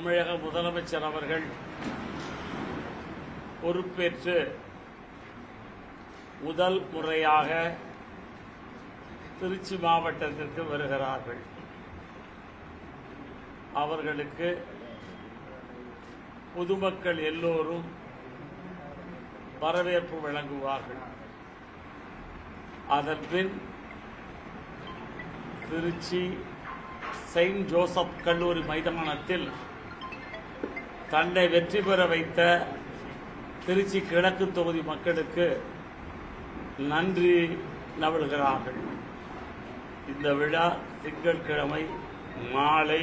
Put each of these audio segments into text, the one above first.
தமிழக முதலமைச்சர் அவர்கள் பொறுப்பேற்று முதல் முறையாக திருச்சி மாவட்டத்திற்கு வருகிறார்கள். அவர்களுக்கு பொதுமக்கள் எல்லோரும் வரவேற்பு வழங்குவார்கள். அதன்பின் திருச்சி செயின்ட் ஜோசப் கல்லூரி மைதானத்தில் தன்னை வெற்றி பெற வைத்த திருச்சி கிழக்கு தொகுதி மக்களுக்கு நன்றி நவழ்கிறார்கள். இந்த விழா திங்கட்கிழமை மாலை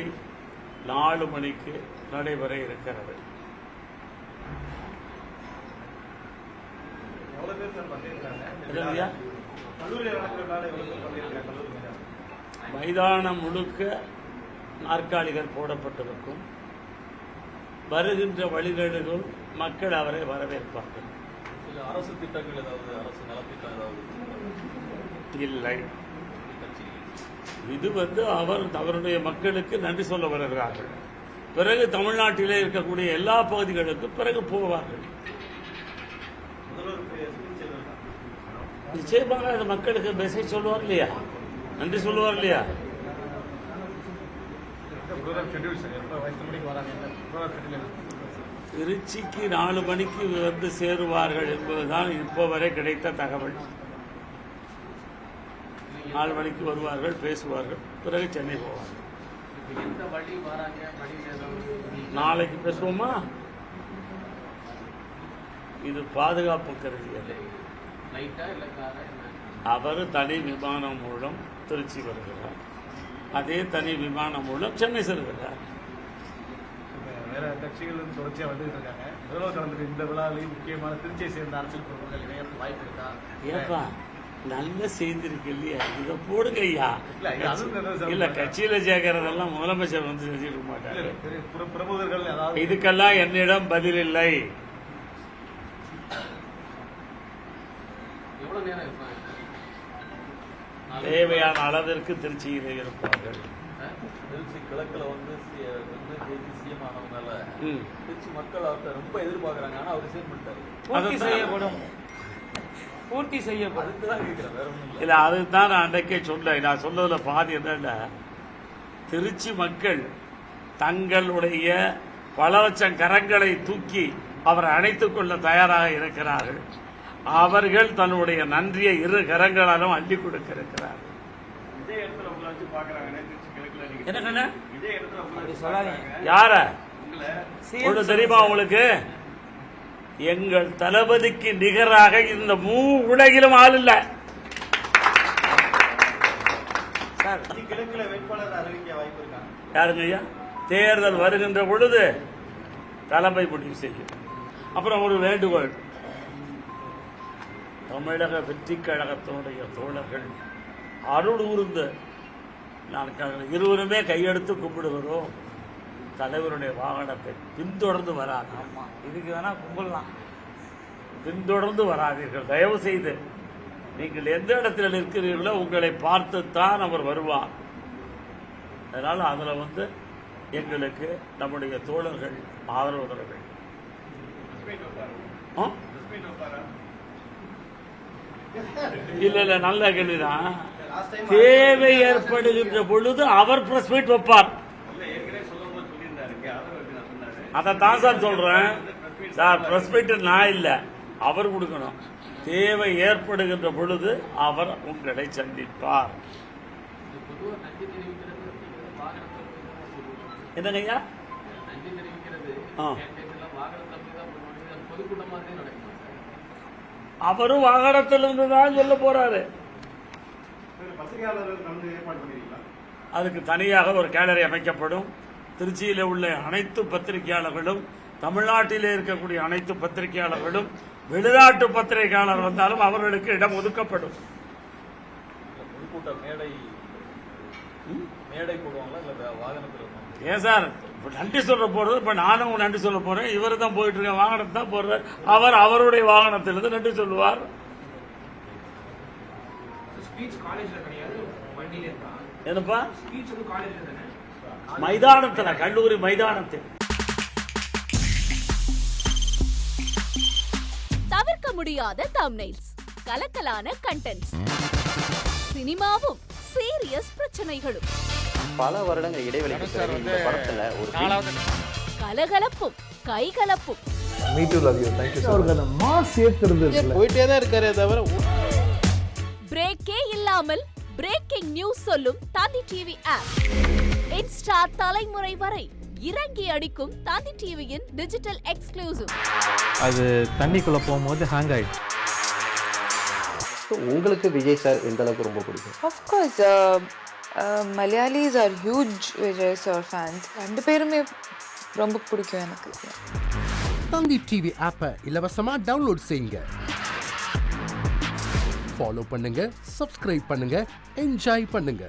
4 மணிக்கு நடைபெற இருக்கிறது. மைதானம் முழுக்க நாற்காலிகள் போடப்பட்டிருக்கும். வருகின்ற வழிநெடுகள் மக்கள் அவரை வரவேற்பார்கள். அரசு திட்டங்கள் ஏதாவது, அரசு நலத்திட்டம் ஏதாவது இல்லை. இது அவருடைய மக்களுக்கு நன்றி சொல்ல வருகிறார்கள். பிறகு தமிழ்நாட்டிலே இருக்கக்கூடிய எல்லா பகுதிகளுக்கும் பிறகு போவார்கள். நிச்சயமாக மக்களுக்கு மெசேஜ் சொல்லுவார் இல்லையா, நன்றி சொல்லுவார் இல்லையா. திருச்சிக்கு 4 மணிக்கு வந்து சேருவார்கள் என்பதுதான் இப்போ வரை கிடைத்த தகவல். 4 மணிக்கு வருவார்கள், பேசுவார்கள், பிறகு சென்னை போவார்கள். நாளைக்கு பேசுவோமா? இது பாதுகாப்பு கருதியது. அவர் தனி விமானம் மூலம் திருச்சி வருகிறார். அதே தனி விமானம் மூலம் சென்னை செல்கிறார். வேற கட்சிகள் தொடர்ச்சியா வந்துட்டு இருக்காங்க. முதல்வர் கலந்துட்டு இந்த விழாவிலேயே முக்கியமான திருச்சியை சேர்ந்த அரசியல் பிரமுகர்கள் இணையத்துக்கு வாய்ப்பு இருக்கா? ஏப்பா நல்ல செய்தி இருக்கு இல்லையா, இதை போடுங்க ஐயா. இல்ல கட்சியில சேர்க்கறதெல்லாம் முதலமைச்சர் வந்து செஞ்சிருக்க மாட்டாரு. பிரமுகர்கள் இதுக்கெல்லாம் என்னிடம் பதில் இல்லை. தேவையான அளவிற்கு திருச்சியிலே இருப்பார்கள். திருச்சி கிழக்குல வந்து சிஎம் ஆனவனால திருச்சி மக்கள் அவர்கிட்ட ரொம்ப எதிர்பார்க்கறாங்க. ஆனா அவர் சிஎம் பண்ணிட்டாரு. பூர்த்தி செய்யப்படும். அதுக்குதான் கேட்கிறேன், வேற ஒன்றும் இல்லை. அதுதான் நான் அன்றைக்கே சொன்னேன். நான் சொன்னதுல பாதி என்னன்னா, திருச்சி மக்கள் தங்களுடைய பல லட்சம் கரங்களை தூக்கி அவரை அணைத்துக் கொள்ள தயாராக இருக்கிறார்கள். அவர்கள் தன்னுடைய நன்றியை 2 கரங்களாலும் அள்ளி கொடுக்க இருக்கிறார்கள். யார ஒன்று தெரியுமா உங்களுக்கு? எங்கள் தளபதிக்கு நிகராக இந்த உலகிலும் ஆள் இல்ல. யாருங்க ஐயா? தேர்தல் வருகின்ற பொழுது தலைமை முடிவு செய்யும். அப்புறம் ஒரு வேண்டுகோள், தமிழக வெற்றி கழகத்தினுடைய தோழர்கள் அருள் கூர்ந்து இருவருமே கையெடுத்து கும்பிடுகிறோம். தலைவருடைய வாகனத்தை பின்தொடர்ந்து வராது. இதுக்கு வேணா கும்பிடலாம். பின்தொடர்ந்து வராதீர்கள் தயவு செய்து. நீங்கள் எந்த இடத்துல இருக்கிறீர்களோ உங்களை பார்த்துத்தான் அவர் வருவார். அதனால அதுல எங்களுக்கு நம்முடைய தோழர்கள் ஆதரவு தர வேண்டும். இல்ல நல்ல கேள்விதான். தேவை ஏற்படுகின்ற பொழுது அவர் பிரஸ் மீட் வைப்பார். அதான் சார் சொல்றேன் சார், பிரஸ் மீட் நான் இல்ல, அவர் கொடுக்கணும். தேவை ஏற்படுகின்ற பொழுது அவர் உங்களை சந்திப்பார். என்னங்கய்யா? அவரும் வாகனத்திலிருந்து தான் சொல்ல போறாரு. அதுக்கு தனியாக ஒரு கேலரி அமைக்கப்படும். திருச்சியில உள்ள அனைத்து பத்திரிகையாளர்களும், தமிழ்நாட்டிலே இருக்கக்கூடிய அனைத்து பத்திரிகையாளர்களும், வெளிநாட்டு பத்திரிகையாளர் வந்தாலும் அவர்களுக்கு இடம் ஒதுக்கப்படும். ஏன் சார் நன்றி சொல்ல போறது? இப்ப நானும் நன்றி சொல்ல போறேன். இவரு தான் போயிட்டு இருக்க வாகனத்தை தான் போடுறார். அவர் அவருடைய வாகனத்திலிருந்து நன்றி சொல்லுவார். என்னப்பா மைதானத்தில், கல்லூரி மைதானத்தில் முடியாத தம்ப்நெயில்ஸ், கலக்கலான கண்டென்ட்ஸ், சினிமாவும் சீரியஸ் பிரச்சனைகளும், பல வருடங்கள் இடைவெளிக்கு பிறகு இந்த படத்துல ஒரு கலகலப்பும் கைகலப்பும், போயிட்டே தான் இருக்காரே தவிர பிரேக்கே இல்லாமல் பிரேக்கிங் நியூஸ் சொல்லும் தந்தி டிவி ஆப். இன்ஸ்டா தலைமுறை வரை இறங்கி அடிக்கும் தந்தி டிவியின் டிஜிட்டல் எக்ஸ்க்ளூசிவ். அது தண்ணிக்குள்ள போகும்போது ஹேங் ஆயிடுச்சு. உங்களுக்கு விஜய் சார் எந்த அளவுக்கு ரொம்ப பிடிக்கும்? Of course, Malayalis are huge Vijay sir fans. ரெண்டு பேருமே ரொம்ப பிடிக்கும் எனக்கு. தந்தி டிவி ஆப்பை இலவசமா டவுன்லோட் செய்யுங்க. ஃபாலோ பண்ணுங்க, சப்ஸ்கிரைப் பண்ணுங்க, என்ஜாய் பண்ணுங்க.